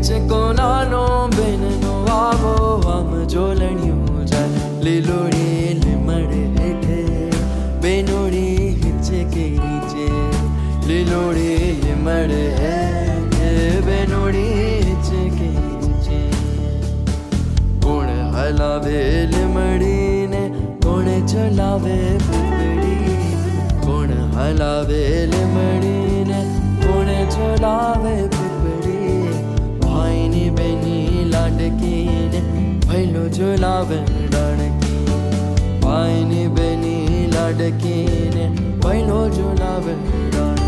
कोनानो बेननो आवो हम जोलणियों जाए लीलोड़ी लिमड़े हेठे बेनोड़ी हिचे के नीचे लीलोड़ी लिमड़े हेठे बेनोड़ी हिचे के नीचे कोण हलावे लिमड़ी ने कोण चलावे पिपड़ी कोण हलावे लिमड़ी ने कोण चलावे पिपड़ी भाई नी बेनी लाडकी ने भैलो झुलावे डाणकी भाई नी बेनी लाडकी ने भैलो झुलावे डाणकी।